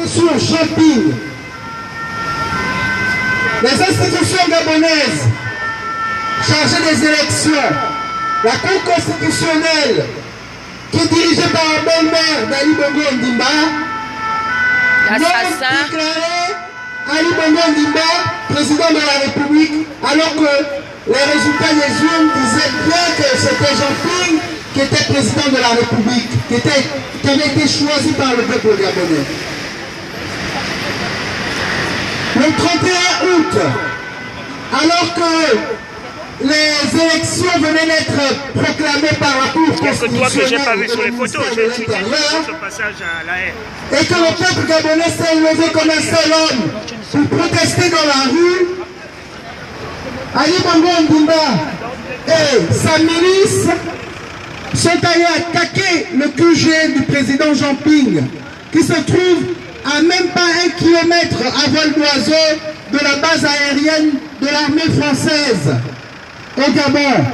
sur Jean-Ping. Les institutions gabonaises chargées des élections, la Cour constitutionnelle qui est dirigée par la belle-mère d'Ali Bongo Ondimba, ont déclaré Ali Bongo Ondimba président de la République, alors que les résultats des urnes disaient bien que c'était Jean-Ping qui était président de la République, qui avait été choisi par le peuple gabonais. Le 31 août, alors que les élections venaient d'être proclamées par la Cour constitutionnelle, j'ai pas vu sur les photos, j'ai vu ce passage à la haie. Et que le peuple gabonais s'est levé comme un seul homme pour protester dans la rue, Ali Bongo Ondimba et sa milice sont allés attaquer le QG du président Jean-Ping, qui se trouve à même pas 1 kilomètre à vol d'oiseau de la base aérienne de l'armée française au Gabon.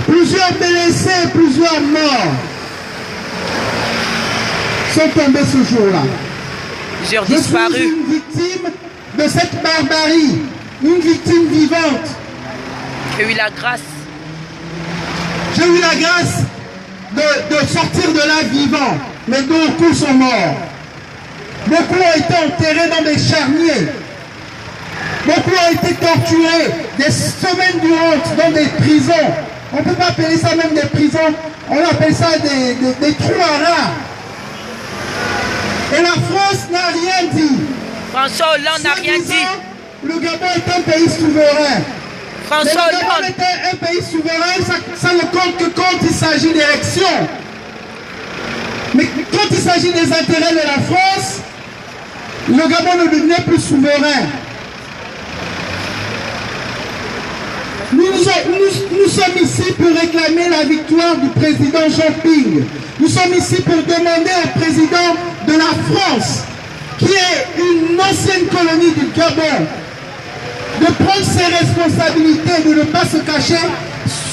Plusieurs blessés, plusieurs morts sont tombés ce jour-là. Plusieurs Je disparus. suis une victime de cette barbarie, une victime vivante. J'ai eu la grâce. J'ai eu la grâce de sortir de là vivant, mais beaucoup sont morts. Beaucoup ont été enterrés dans des charniers. Beaucoup ont été torturés des semaines durant dans des prisons. On ne peut pas appeler ça même des prisons, on appelle ça des trous à rats. Et la France n'a rien dit. François Hollande n'a rien dit. Le Gabon est un pays souverain. François Mais le Gabon Hollande. est un pays souverain, ça ne compte que quand il s'agit d'élections. Mais quand il s'agit des intérêts de la France, le Gabon ne devient plus souverain. Nous sommes ici pour réclamer la victoire du président Jean-Ping. Nous sommes ici pour demander au président de la France, qui est une ancienne colonie du Gabon, de prendre ses responsabilités, de ne pas se cacher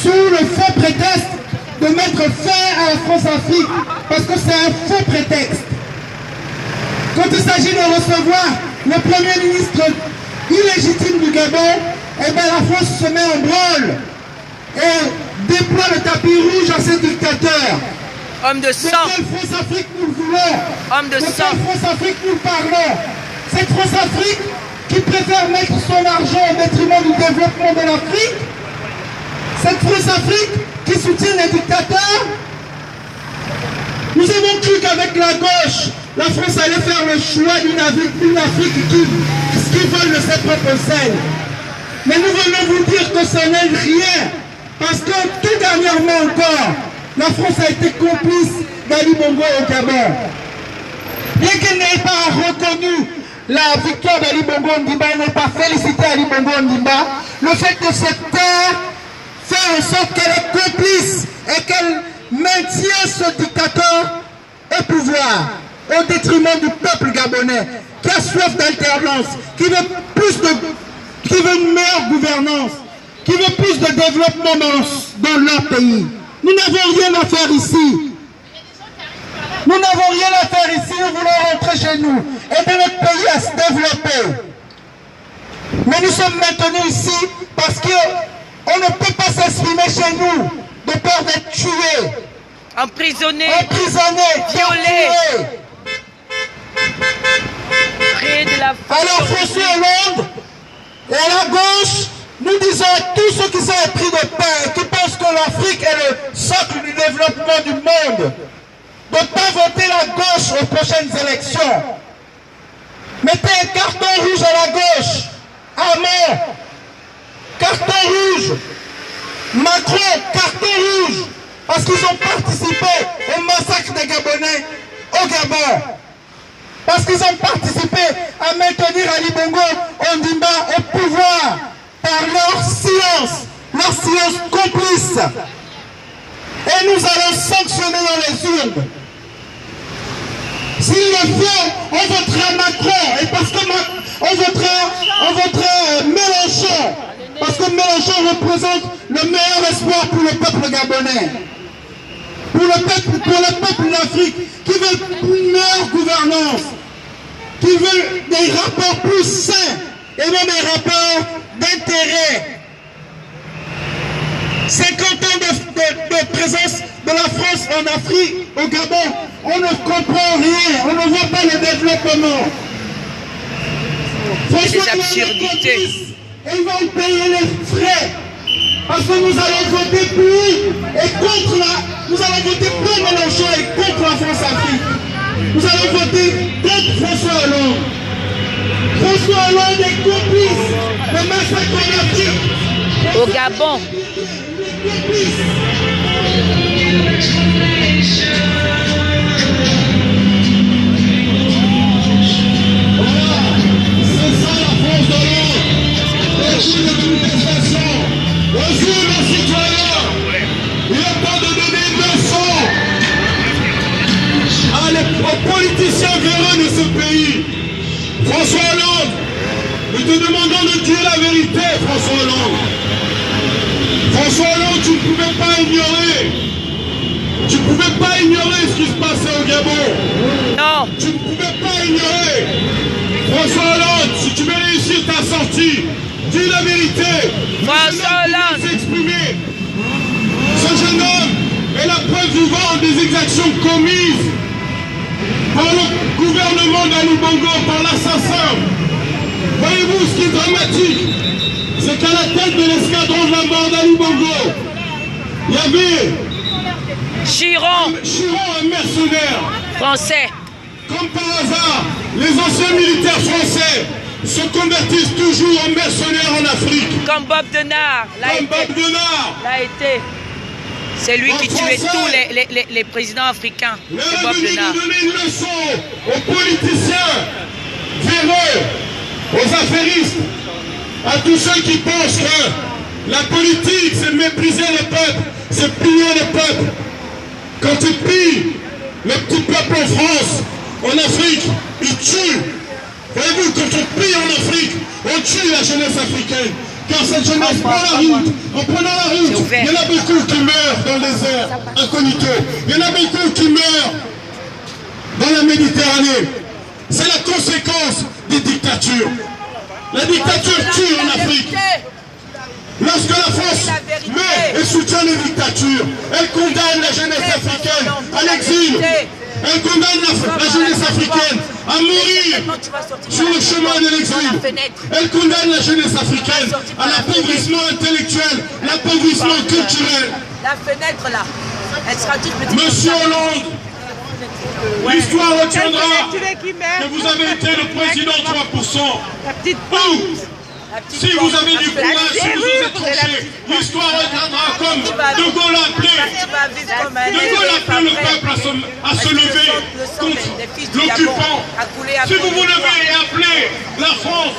sous le faux prétexte de mettre fin à la France-Afrique, parce que c'est un faux prétexte. Quand il s'agit de recevoir le Premier ministre illégitime du Gabon, eh bien la France se met en branle et déploie le tapis rouge à ses dictateurs. Homme de sang. C'est quelle France-Afrique nous voulons? Homme de C'est sang. quelle France-Afrique nous parlons? Cette France-Afrique qui préfère mettre son argent au détriment du développement de l'Afrique? Cette France-Afrique qui soutient les dictateurs? Nous avons cru qu'avec la gauche, la France allait faire le choix d'une Afrique qui vole de ses propres ailes. Mais nous venons vous dire que ce n'est rien. Parce que tout dernièrement encore, la France a été complice d'Ali Bongo au Gabon. Bien qu'elle n'ait pas reconnu la victoire d'Ali Bongo Ondimba, elle n'ait pas félicité Ali Bongo Ondimba, le fait de se taire fait en sorte qu'elle est complice et qu'elle maintient ce dictateur au pouvoir, au détriment du peuple gabonais, qui a soif d'alternance, qui veut une meilleure gouvernance, qui veut plus de développement dans leur pays. Nous n'avons rien à faire ici. Nous n'avons rien à faire ici, nous voulons rentrer chez nous, aider notre pays à se développer. Mais nous sommes maintenus ici parce qu'on ne peut pas s'exprimer chez nous de peur d'être tués, Emprisonnés. violés. Près de la Alors François Hollande et à la gauche, nous disons à tous ceux qui sont épris de pain et qui pensent que l'Afrique est le socle du développement du monde, de ne pas voter la gauche aux prochaines élections. Mettez un carton rouge à la gauche. Amen. Carton rouge. Macron, carton rouge. Parce qu'ils ont participé au massacre des Gabonais au Gabon. Parce qu'ils ont participé à maintenir Ali Bongo Ondimba au pouvoir par leur silence complice. Et nous allons sanctionner dans les urnes. S'il le faut, on votera Macron. Et parce que on votera Mélenchon. Parce que Mélenchon représente le meilleur espoir pour le peuple gabonais. Pour le peuple d'Afrique qui veut une meilleure gouvernance. des rapports plus sains et non des rapports d'intérêt. 50 ans de présence de la France en Afrique, au Gabon, on ne comprend rien, on ne voit pas le développement. C'est des absurdités. Et ils vont payer les frais. Parce que nous allons voter pour et contre nous allons voter pour Mélenchon et contre la France-Afrique. Nous allons voter contre François Hollande. François Hollande est complice de massacre en Afrique. Au Gabon. Bonjour les citoyens, il n'est pas de donner une leçon aux politiciens véreux de ce pays. François Hollande, nous te demandons de dire la vérité, François Hollande. François Hollande, tu ne pouvais pas ignorer. Tu ne pouvais pas ignorer ce qui se passait au Gabon. Non. Tu ne pouvais pas ignorer. François Hollande, si tu veux réussir ta sortie, dis la vérité. François Hollande. Ce jeune homme est la preuve vivante des exactions commises par le gouvernement d'Ali Bongo, par l'assassin. Voyez-vous ce qui est dramatique, c'est qu'à la tête de l'escadron de la mort d'Ali Bongo, il y avait Chiron, un mercenaire. Français. Comme par hasard, les anciens militaires français se convertissent toujours en mercenaires en Afrique. Comme Bob Denard. Bob Denard. L'a été. C'est lui qui tuait tous les présidents africains. C'est Bob Denard. Donner une leçon aux politiciens véreux, aux affairistes, à tous ceux qui pensent que la politique, c'est mépriser le peuple, c'est piller le peuple. Quand tu pilles le petit peuple en France, en Afrique, ils tuent. Voyez-vous, quand on pille en Afrique, on tue la jeunesse africaine. Car cette jeunesse prend la route. En prenant la route, il y en a beaucoup qui meurent dans le désert, incognito. Il y en a beaucoup qui meurent dans la Méditerranée. C'est la conséquence des dictatures. La dictature tue en Afrique. Lorsque la France met et soutient les dictatures, elle condamne la jeunesse africaine à l'exil. Elle condamne la jeunesse africaine à mourir sur le chemin de l'exil. Elle condamne la jeunesse africaine à l'appauvrissement intellectuel, l'appauvrissement culturel. La fenêtre là, elle sera toute petite. Monsieur Hollande, l'histoire retiendra que vous avez été le président 3%. Ou, si vous avez du courage, si vous êtes tranché, l'histoire retiendra comme De Gaulle a appelé le peuple à se lever contre l'occupant. Si vous vous levez et appelez la France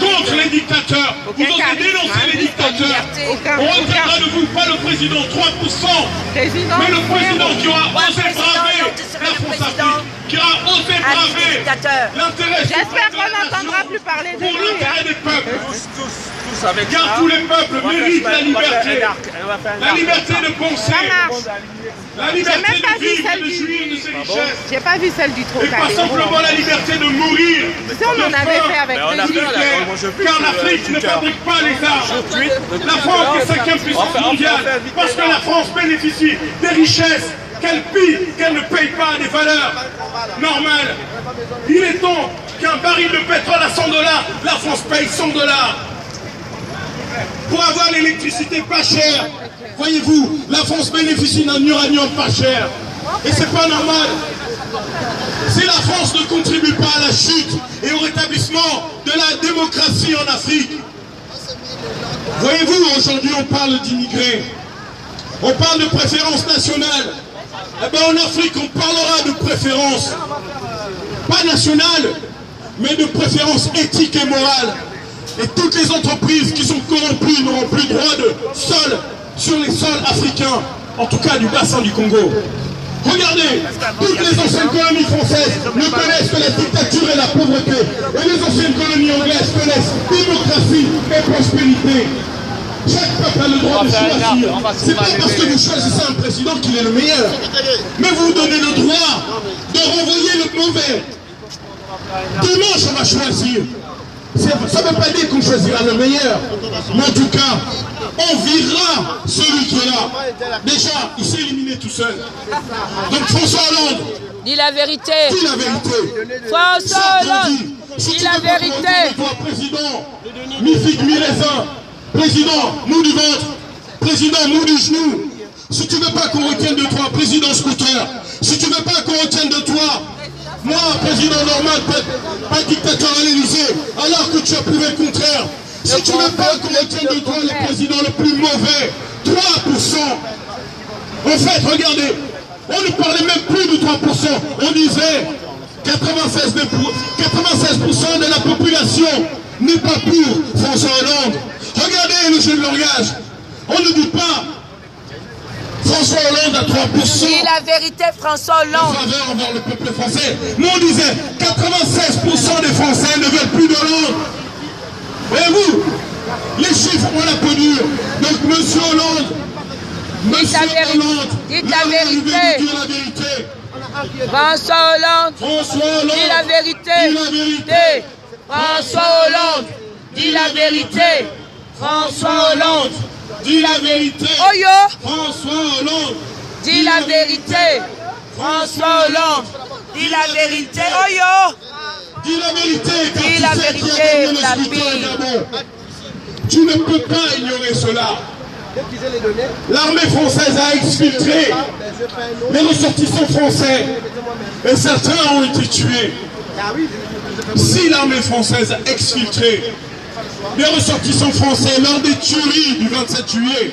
contre les dictateurs, vous osez dénoncer les dictateurs, on retiendra de vous pas le président 3%, mais le président qui aura osé braver la France-Afrique, qui aura osé braver l'intérêt. J'espère qu'on n'entendra plus parler de lui. Pour l'intérêt des peuples. Car tous les peuples méritent la liberté. La liberté de penser. La liberté de vivre et de jouir de ses richesses. J'ai pas vu celle du Et Trocadéro. pas simplement la liberté de mourir. Si on en avait fait avec Car l'Afrique ne fabrique pas les armes. La France est 5e puissance mondiale. Parce que la France bénéficie des richesses qu'elle pille, qu'elle ne paye pas des valeurs normales. Il est temps qu'un baril de pétrole à 100 $, la France paye 100 $. Pour avoir l'électricité pas chère, voyez-vous, la France bénéficie d'un uranium pas cher. Et c'est pas normal. Si la France ne contribue pas à la chute et au rétablissement de la démocratie en Afrique, voyez-vous, aujourd'hui on parle d'immigrés, on parle de préférence nationale. Eh bien en Afrique on parlera de préférence, pas nationale, mais de préférence éthique et morale. Et toutes les entreprises qui sont corrompues n'auront plus droit de sol sur les sols africains, en tout cas du bassin du Congo. Regardez, toutes les anciennes colonies françaises ne connaissent que la dictature et la pauvreté. Et les anciennes colonies anglaises connaissent démocratie et prospérité. Chaque peuple a le droit de choisir. C'est pas parce que vous choisissez un président qu'il est le meilleur. Mais vous vous donnez le droit de renvoyer le mauvais. Dimanche, on va choisir. Ça ne veut pas dire qu'on choisira le meilleur. Mais en tout cas, on virera celui qui est là. Déjà, il s'est éliminé tout seul. Donc François Hollande, Dis la vérité. dis la vérité. François Hollande, dis la vérité. Président, mi-figue, mi-raisin. Président, mou du ventre. Président, mou du genou. Si tu ne veux pas qu'on retienne de toi, président scooter. Si tu ne veux pas qu'on retienne de toi, moi, président normal, pas dictateur à l'Élysée, alors que tu as prouvé le contraire. Si tu ne veux pas qu'on retienne de toi le président le plus mauvais, 3%. En fait, regardez, on ne parlait même plus de 3%. On disait 96% de la population n'est pas pour François Hollande. Regardez le jeu de langage. On ne dit pas François Hollande à 3%. Dis la vérité, François Hollande. En faveur envers le peuple français. Nous on disait 96% des Français ne veulent plus d'Hollande. Voyez-vous, les chiffres ont la peau dure. Donc monsieur Hollande, monsieur Hollande, dis ta vérité. Dis la vérité. François Hollande, François Hollande, dis la vérité. dis la vérité. François Hollande, dis la vérité. François Hollande, dis la vérité. Oyo, François Hollande, dis la vérité. François Hollande, dis la vérité. Oyo, dis la vérité. car dis tu la sais qui a vérité, gagné le Flappy. scrutin à Gabon. Tu ne peux pas ignorer cela. L'armée française a exfiltré les ressortissants français et certains ont été tués. Si l'armée française a exfiltré les ressortissants français lors des tueries du 27 juillet,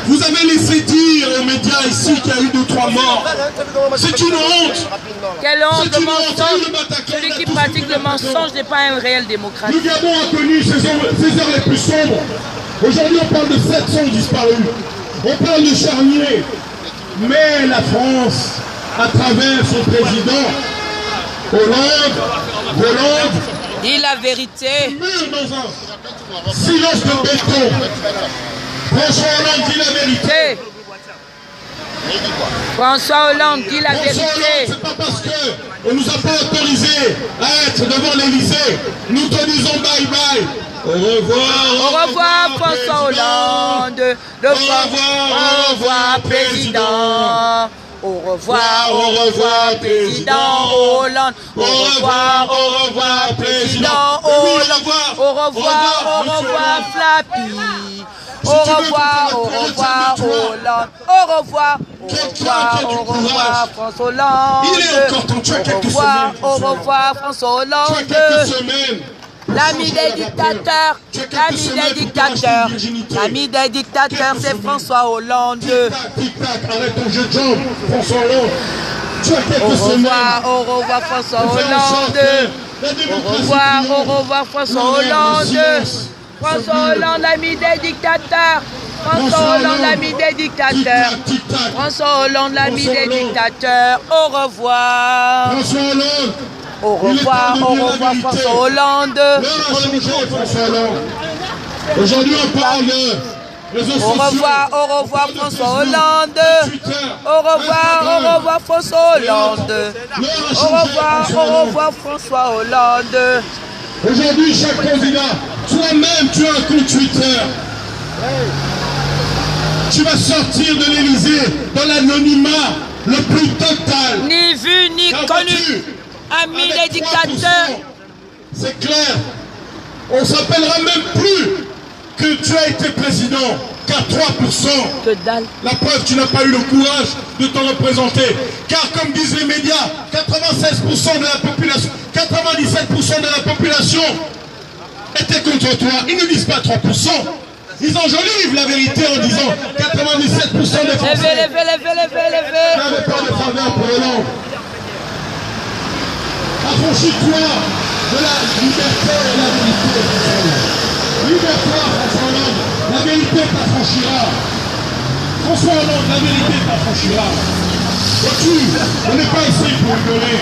vous avez laissé dire aux médias ici qu'il y a eu 2 ou 3 morts. C'est une honte. quelle honte C'est de une honte. mensonge. Le Bataclan, Celui qui on a tous pratique vu le mensonge n'est pas un réel démocrate. Le Gabon a connu ses heures les plus sombres. Aujourd'hui, on parle de 700 disparus. On parle de charniers. Mais la France, à travers son président, Hollande, Dis la vérité. mure dans un silence de béton. François Hollande dit la vérité. François Hollande, dis la François Hollande, vérité. c'est pas parce qu'on nous a pas autorisé à être devant l'Élysée. Nous te disons bye bye. Au revoir. Au revoir, François Hollande. Au revoir, président. Au revoir, président Hollande. Au revoir, président Hollande. Au revoir, Flappy. Au revoir, Hollande. Au revoir, François Hollande. Il est encore temps, tu as quelques semaines. Au revoir, François Tu as Hollande. quelques semaines. L'ami des dictateurs, l'ami des dictateurs, c'est François Hollande. Tic-tac, arrête ton jeu de jambes, François Hollande. Tu as quelques semaines. Au revoir François Hollande. Au revoir François Hollande. François Hollande, l'ami des dictateurs. François Hollande, l'ami des dictateurs. François Hollande, l'ami des dictateurs. Au revoir. François Hollande. Au revoir François Hollande. L'heure a changé, François Hollande. Aujourd'hui, on parle de réseaux sociaux. Au revoir François Hollande. Au revoir François Hollande. Au revoir François Hollande. Aujourd'hui, chaque candidat, toi-même, tu as un compte Twitter. Tu vas sortir de l'Élysée dans l'anonymat le plus total. Ni vu ni connu. Amis les dictateurs. C'est clair. On ne s'appellera même plus que tu as été président, qu'à 3%. Que dalle. La preuve, tu n'as pas eu le courage de t'en représenter. Car comme disent les médias, 96% de la population, 97% de la population était contre toi. Ils ne disent pas 3%. Ils enjolivent la vérité en disant 97% des Français n'avaient pas de faveur pour Hollande. Affranchis-toi de la liberté et la vérité. Libère-toi, François Hollande. La vérité t'affranchira. François Hollande, la vérité t'affranchira. Vois-tu, on n'est pas ici pour rigoler.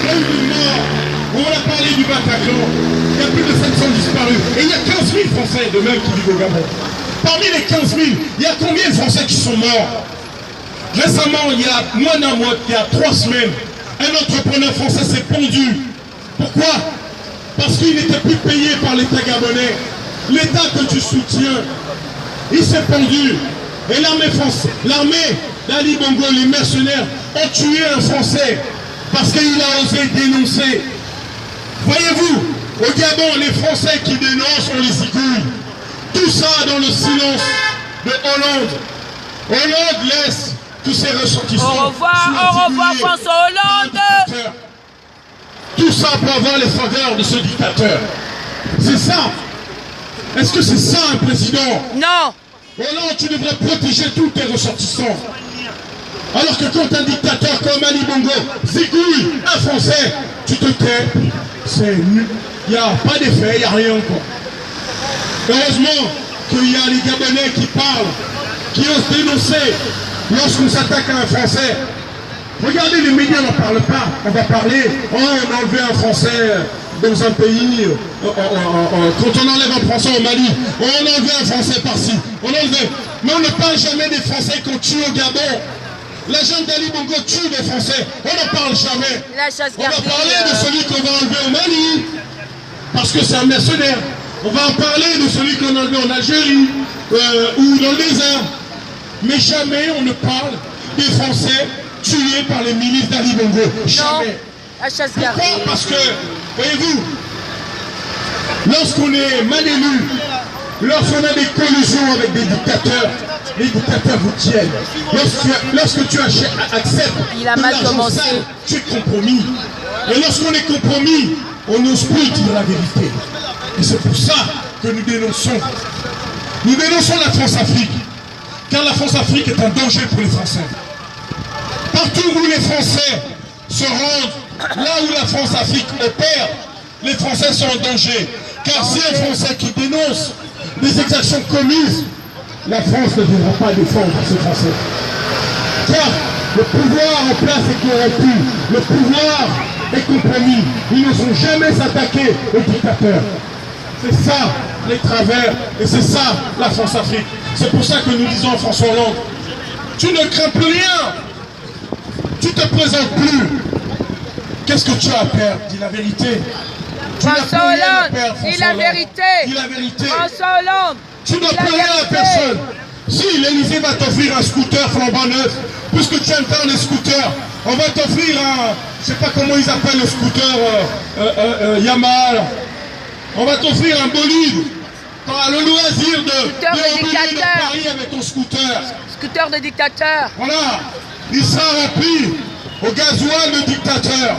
Il y a eu des morts. On a parlé du Bataclan. Il y a plus de 700 disparus. Et il y a 15 000 Français de même qui vivent au Gabon. Parmi les 15 000, il y a combien de Français qui sont morts? Récemment, il y a moins d'un mois, il y a 3 semaines, un entrepreneur français s'est pendu. Pourquoi? Parce qu'il n'était plus payé par l'État gabonais. L'État que tu soutiens, il s'est pendu. Et l'armée d'Ali Bongo, les mercenaires, ont tué un Français parce qu'il a osé dénoncer. Voyez-vous, au Gabon, les Français qui dénoncent, on les zigouille. Tout ça dans le silence de Hollande. Hollande laisse tous ses ressortissants. Au revoir François Hollande. Tout ça pour avoir les faveurs de ce dictateur. C'est ça. Est-ce que c'est ça un président? Non. Hollande, tu devrais protéger tous tes ressortissants. Alors que quand un dictateur comme Ali Bongo zigouille un Français, tu te tais. C'est nul. Il n'y a pas d'effet, il n'y a rien encore. Heureusement qu'il y a les Gabonais qui parlent, qui osent dénoncer lorsqu'on s'attaque à un Français. Regardez, les médias n'en parlent pas. On va parler, oh, on a enlevé un Français dans un pays, quand on enlève un Français au Mali, on a enlevé un Français par-ci, on enlève. Mais on ne parle jamais des Français qu'on tue au Gabon. L'agent d'Ali Bongo tue des Français, on n'en parle jamais. On va parler de celui qu'on va enlever au Mali, parce que c'est un mercenaire. On va en parler de celui qu'on a enlevé en Algérie, ou dans le désert. Mais jamais on ne parle des Français tués par les milices d'Ali Bongo. Jamais. Pourquoi? Parce que, voyez-vous, lorsqu'on est mal élu, lorsqu'on a des collusions avec des dictateurs, les dictateurs vous tiennent. Lorsque tu acceptes, il a mal commencé. Tu es compromis. Et lorsqu'on est compromis, on n'ose plus dire la vérité. Et c'est pour ça que nous dénonçons. Nous dénonçons la France-Afrique. Car la France-Afrique est un danger pour les Français. Partout où les Français se rendent, là où la France-Afrique opère, les Français sont en danger. Car si un Français qui dénonce des exactions commises, la France ne devra pas défendre ces Français. Car le pouvoir en place est corrompu, le pouvoir est compromis. Ils n'oseront jamais s'attaquer aux dictateurs. C'est ça les travers et c'est ça la France-Afrique. C'est pour ça que nous disons à François Hollande, tu ne crains plus rien, tu ne te présentes plus. Qu'est-ce que tu as à perdre? Dis la vérité. François Hollande, dis la vérité. Dis la vérité. François Hollande, tu n'as plus rien à personne. Si l'Élysée va t'offrir un scooter flambant neuf, puisque tu aimes faire les scooters, on va t'offrir un, je ne sais pas comment ils appellent le scooter Yamaha. On va t'offrir un bolide. Tu auras le loisir de Paris avec ton scooter. Scooter de dictateur. Voilà. Il sera rempli au gasoil de dictateur.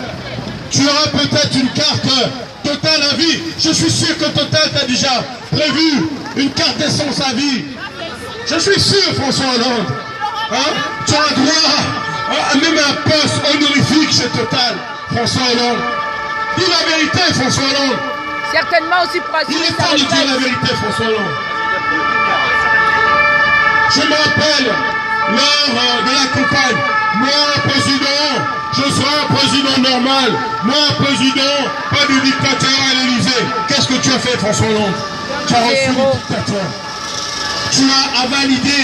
Tu auras peut-être une carte Total à vie. Je suis sûr que Total t'a déjà prévu une carte d'essence à vie. Je suis sûr, François Hollande. Hein? Tu as droit à même un poste honorifique chez Total, François Hollande. Dis la vérité, François Hollande. Certainement aussi pour assurer il est temps de dire la vérité, François Hollande. Je me rappelle, lors de la campagne, moi, président, je serai un président normal. Moi, président, pas de dictateur à l'Élysée. Qu'est-ce que tu as fait, François Hollande? Tu as reçu le dictateur. Tu as validé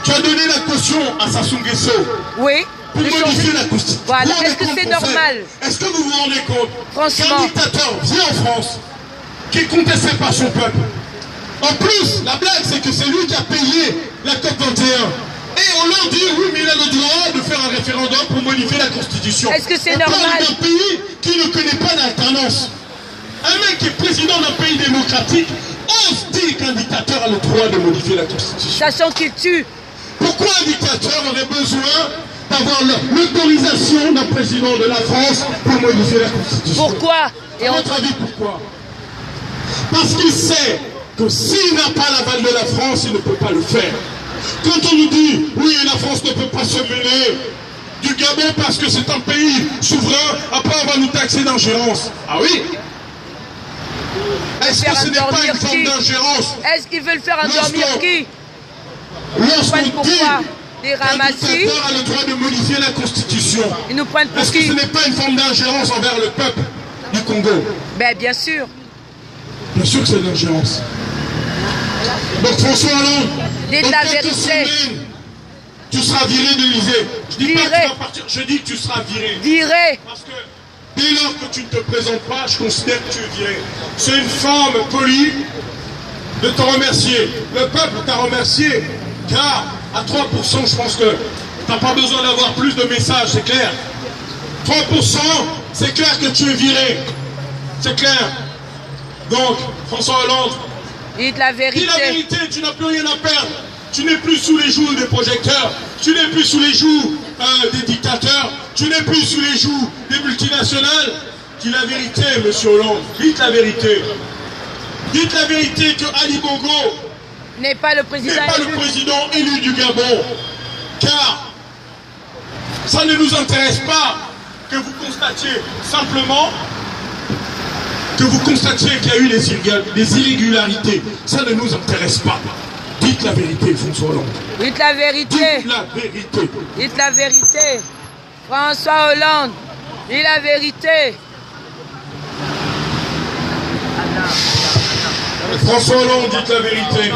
tu as donné la caution à Sassou Nguesso. Oui. Pour modifier la Constitution. Voilà. Est-ce que c'est normal? Est-ce que vous vous rendez compte qu'un dictateur vient en France qui est contesté par son peuple? En plus, la blague, c'est que c'est lui qui a payé la COP 21. Et on leur dit, oui, mais il a le droit de faire un référendum pour modifier la Constitution. Est-ce que c'est normal? On parle d'un pays qui ne connaît pas d'alternance. Un mec qui est président d'un pays démocratique ose dire qu'un dictateur a le droit de modifier la Constitution. Sachant qu'il tue. Pourquoi un dictateur aurait besoin d'avoir l'autorisation d'un président de la France pour modifier la Constitution? Pourquoi? Et à votre avis, pourquoi? Parce qu'il sait que s'il n'a pas l'aval de la France, il ne peut pas le faire. Quand on nous dit, oui, la France ne peut pas se mêler du Gabon parce que c'est un pays souverain, après on va nous taxer d'ingérence. Ah oui? Est-ce que ce n'est pas une forme d'ingérence? Est-ce qu'ils veulent faire endormir qui? Lorsqu'on dit des ramassis, qu'un dictateur a le droit de modifier la Constitution, ils nous prennent pour est-ce que qui? ce n'est pas une forme d'ingérence envers le peuple du Congo? Ben bien sûr. Bien sûr que c'est de l'ingérence. Donc François Hollande, dites la vérité. tu seras viré de l'Élysée. Je dis pas que Viré. tu vas partir, je dis que tu seras viré. Viré. Parce que dès lors que tu ne te présentes pas, je considère que tu es viré. C'est une forme polie de te remercier. Le peuple t'a remercié, car à 3%, je pense que tu n'as pas besoin d'avoir plus de messages, c'est clair. 3%, c'est clair que tu es viré. C'est clair. Donc, François Hollande, Dites la dis la vérité. vérité, tu n'as plus rien à perdre. Tu n'es plus sous les joues des projecteurs. Tu n'es plus sous les joues des dictateurs. Tu n'es plus sous les joues des multinationales. Dis la vérité, monsieur Hollande. Dites la vérité. Dites la vérité que Ali Bongo N'est pas le n'est président pas le élu. président élu du Gabon. Car ça ne nous intéresse pas que vous constatiez simplement qu'il y a eu des irrégularités. Ça ne nous intéresse pas. Dites la vérité, François Hollande. Dites la vérité. Dites la vérité. Dites la vérité. François Hollande. Dis la vérité. François Hollande, dites la vérité.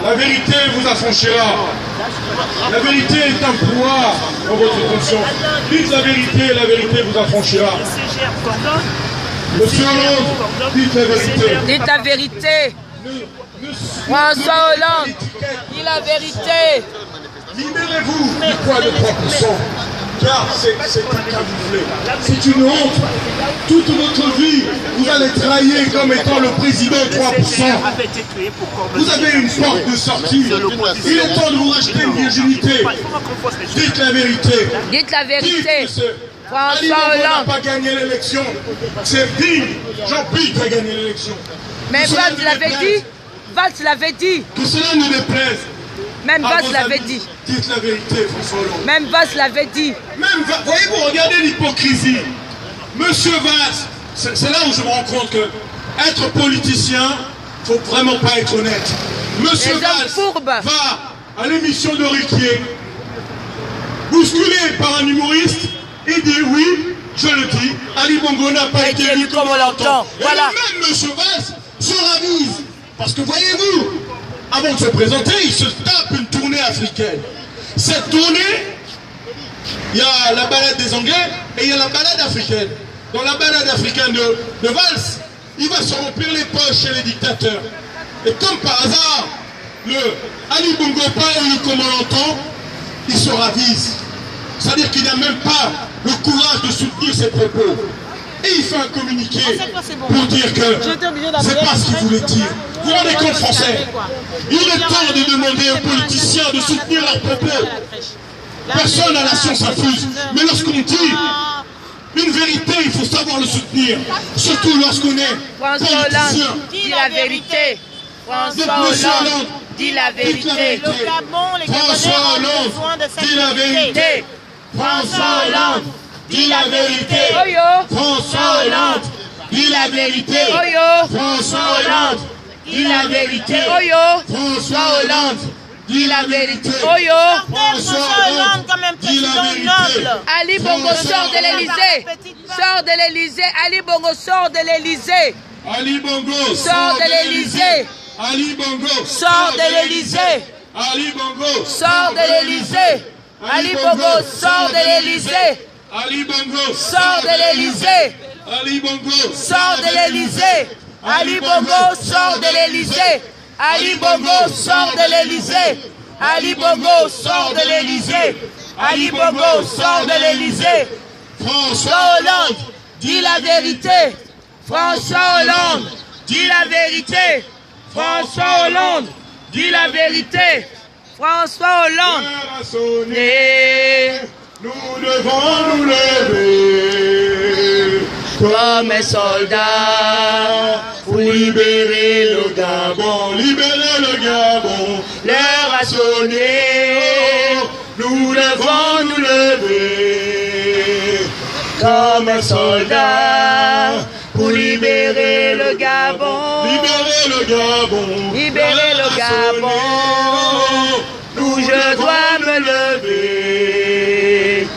La vérité vous affranchira. La vérité est un poids dans votre conscience. Dites la vérité vous affranchira. Monsieur Hollande, dites la vérité. Dites la vérité. François Hollande. Dis la vérité. Libérez-vous du poids de 3%. Car c'est un camouflet. C'est une honte. Toute votre vie, vous allez trahir comme étant le président 3%. Vous avez une porte de sortie. Il est temps de vous racheter une virginité. Dites la vérité. Dites la Dites vérité. que François Ali Bongo n'a Hollande. pas gagné l'élection. C'est digne. Jean-Pierre qui a gagné l'élection. Mais Que cela Valls nous l'avait déplaise. dit. Valls l'avait dit. Que cela nous déplaise. Même À Valls vos l'avait amis, dit. Dites la vérité, François Hollande. Même Valls l'avait dit. Même, voyez-vous, regardez l'hypocrisie. Monsieur Valls, c'est là où je me rends compte que être politicien, il ne faut vraiment pas être honnête. Monsieur Les hommes Valls fourbes. va à l'émission de Ruquier, bousculé par un humoriste, et dit oui, je le dis, Ali Bongo n'a pas été élu comme on l'entend. Et Voilà. le même Monsieur Valls se ravise. Parce que voyez-vous, avant de se présenter, il se tape une tournée africaine. Cette tournée, il y a la balade des Anglais et il y a la balade africaine. Dans la balade africaine de Valls, il va se remplir les poches chez les dictateurs. Et comme par hasard, le Ali Bongo pas élu comme on l'entend, il se ravise. C'est-à-dire qu'il n'a même pas le courage de soutenir ses propos. Et il fait un communiqué pour dire que c'est pas ce qu'il voulait dire. Vous vous rendez compte, Français? Il est temps de demander aux politiciens de soutenir leurs propos. Personne à la science infuse. Mais lorsqu'on dit une vérité, il faut savoir le soutenir. Surtout lorsqu'on est François politicien. Hollande. Dis la vérité. Donc, François monsieur Hollande. Hollande, Dis la dites la vérité. vérité. François Hollande, dis la vérité. François Hollande, dis la vérité. Oyo. François Hollande, dis la vérité. Oyo. François Hollande, dis la vérité. Oyo. François Hollande, dis la vérité. Oyo. François Hollande, comme un dis la président vérité. noble. Ali Bongo sort de l'Élysée. Sort de l'Élysée. Ali Bongo sort de l'Élysée. Ali Bongo, Sort de l'Élysée. Ali Bongo, Sort de l'Élysée. Ali Bongo, Sort de l'Élysée. Ali Bongo sort de l'Élysée. Ali Bongo, Sort de l'Élysée. Ali Bongo, Sort de l'Élysée. Ali Bongo sort de l'Élysée. Ali Bongo sort de l'Élysée. Ali Bongo sort de l'Élysée. Ali Bongo sort de l'Élysée. François Hollande, dis la vérité. François Hollande, dis la vérité. François Hollande, dis la vérité. François Hollande. l'heure a sonné, Et nous devons nous lever comme un soldat pour libérer le Gabon. libérer le Gabon. L'heure a sonné, Nous devons nous lever comme un soldat pour libérer le Gabon. libérer le Gabon. Libérer le Gabon. Nous Je dois me lever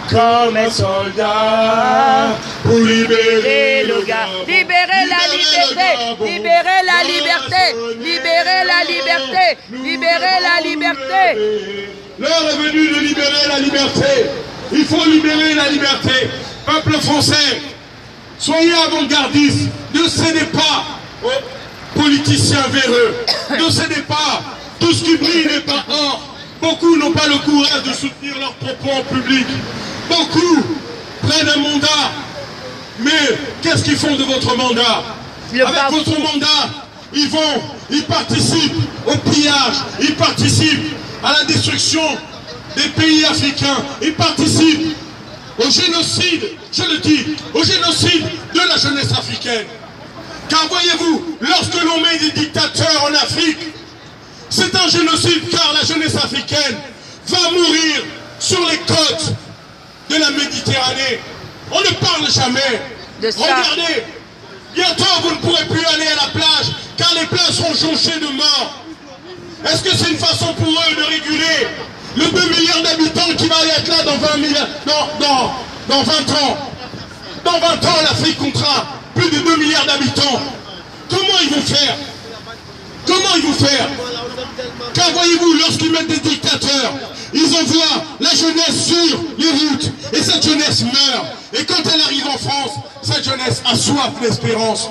comme un soldat pour libérer le Gabon. Libérer la liberté. Libérer la liberté. Libérer la liberté. Libérer la liberté. L'heure est venue de libérer la liberté. Il faut libérer la liberté. Peuple français, soyez avant-gardistes. Ne cédez pas aux politiciens véreux. Ne cédez pas. Tout ce qui brille n'est pas or. Beaucoup n'ont pas le courage de soutenir leurs propos en public. Beaucoup prennent un mandat. Mais qu'est-ce qu'ils font de votre mandat? Avec votre mandat, ils participent au pillage, ils participent à la destruction des pays africains, ils participent au génocide, je le dis, au génocide de la jeunesse africaine. Car voyez-vous, lorsque l'on met des dictateurs en Afrique, c'est un génocide car la jeunesse africaine va mourir sur les côtes de la Méditerranée. On ne parle jamais de ça. Regardez, bientôt vous ne pourrez plus aller à la plage car les plages seront jonchées de morts. Est-ce que c'est une façon pour eux de réguler le 2 milliards d'habitants qui va être là dans 20 milliards, dans 20 ans? Dans 20 ans, l'Afrique comptera plus de 2 milliards d'habitants. Comment ils vont faire? Comment ils vont faire? Car voyez-vous, lorsqu'ils mettent des dictateurs, ils envoient la jeunesse sur les routes. Et cette jeunesse meurt. Et quand elle arrive en France, cette jeunesse a soif d'espérance.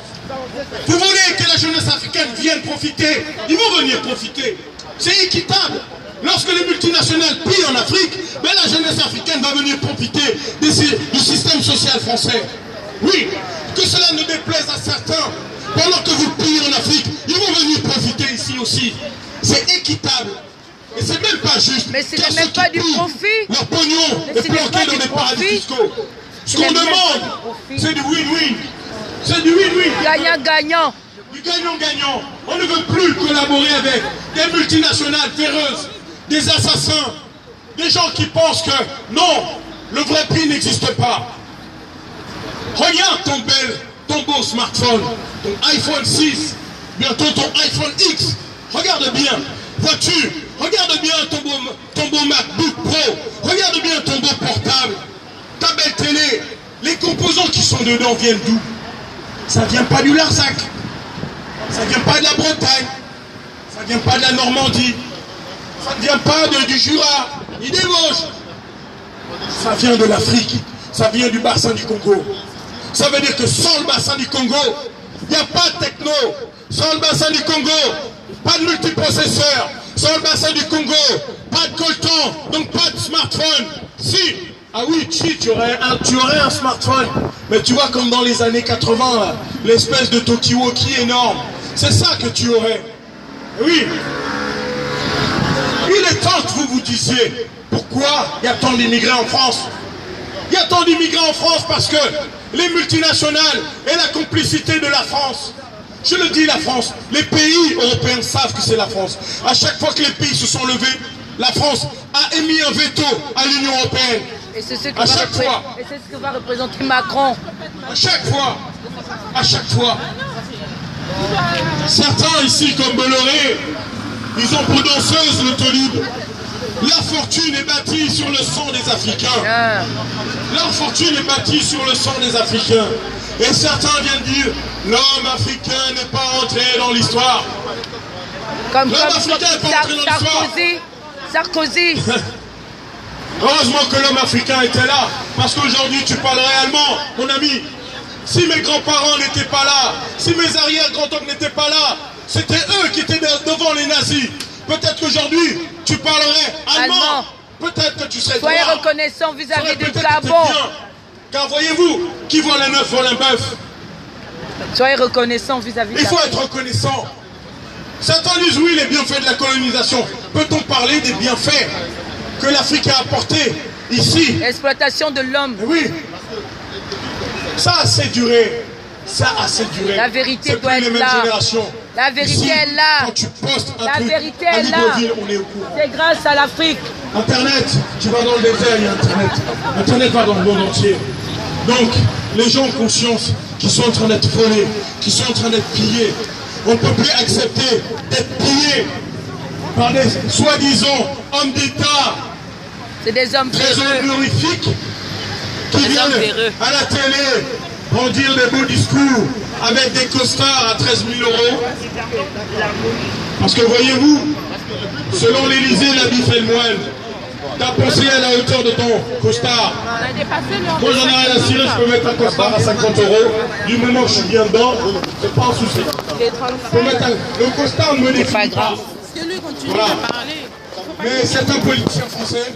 Vous voulez que la jeunesse africaine vienne profiter? Ils vont venir profiter. C'est équitable. Lorsque les multinationales pillent en Afrique, ben la jeunesse africaine va venir profiter du système social français. Oui, que cela ne déplaise à certains. Pendant que vous pillez en Afrique, ils vont venir profiter ici aussi. C'est équitable. Et c'est même pas juste. Mais ce n'est même pas du profit. Leur pognon est planqué dans des paradis fiscaux. Ce qu'on demande, c'est du win-win. C'est du win-win. Gagnant-gagnant. Du gagnant-gagnant. On ne veut plus collaborer avec des multinationales véreuses, des assassins, des gens qui pensent que non, le vrai prix n'existe pas. Regarde ton beau smartphone, ton iPhone 6, bientôt ton iPhone X. Regarde bien. Vois-tu? Regarde bien ton beau MacBook Pro. Regarde bien ton beau portable. Ta belle télé. Les composants qui sont dedans viennent d'où? Ça vient pas du Larzac. Ça vient pas de la Bretagne. Ça vient pas de la Normandie. Ça ne vient pas du Jura, ni des Vosges. Ça vient de l'Afrique. Ça vient du bassin du Congo. Ça veut dire que sans le bassin du Congo, il n'y a pas de techno. Sans le bassin du Congo, pas de multiprocesseur. Sans le bassin du Congo, pas de coltan, donc pas de smartphone. Si, ah oui, tu aurais un smartphone. Mais tu vois comme dans les années 80, l'espèce de Tokiwoki énorme. C'est ça que tu aurais. Oui. Il est temps que vous vous disiez, pourquoi il y a tant d'immigrés en France? Il y a tant d'immigrés en France parce que les multinationales et la complicité de la France. Je le dis, la France, les pays européens savent que c'est la France. À chaque fois que les pays se sont levés, la France a émis un veto à l'Union européenne. Et c'est ce que va représenter Macron. À chaque fois. Certains ici, comme Bolloré, ils ont pour danseuse le Tolib. La fortune est bâtie sur le sang des Africains. Leur fortune est bâtie sur le sang des Africains. Et certains viennent dire, l'homme africain n'est pas entré dans l'histoire. Comme Sarkozy. Heureusement que l'homme africain était là. Parce qu'aujourd'hui, tu parles réellement, mon ami. Si mes grands-parents n'étaient pas là, si mes arrière-grands-oncles n'étaient pas là, c'était eux qui étaient devant les nazis. Peut-être qu'aujourd'hui, tu parlerais allemand. Peut-être que tu serais droit. Soyez reconnaissant vis-à-vis du Gabon. Car voyez-vous, qui voit la neuf voit un bœuf. Soyez reconnaissant vis-à-vis de Il faut être reconnaissant. Certains disent oui, les bienfaits de la colonisation. Peut-on parler des bienfaits que l'Afrique a apportés ici? L'exploitation de l'homme. Oui. Ça a assez duré. La vérité doit être là. La vérité ici, est là. Quand tu postes un la truc vérité à est là. on est au courant. C'est grâce à l'Afrique. Internet, tu vas dans le désert, il y a Internet. Internet va dans le monde entier. Donc, les gens ont conscience qu'ils sont en train d'être volés, qu'ils sont en train d'être pillés. On ne peut plus accepter d'être pillés par des soi-disant hommes d'État. C'est des hommes très honorifiques qui viennent à la télé pour dire des beaux discours avec des costards à 13 000 €. Parce que voyez-vous, selon l'Élysée, l'habit fait le moine. ta pensée à la hauteur de ton costard. On a dépassé l'heure. Moi, j'en ai rien à cirer, je peux mettre un costard à 50 €. Du moment que je suis bien dedans, c'est pas un souci. Je peux mettre le costard ne me définit pas. Parce que lui continue Voilà. à parler. Mais c'est un politicien français.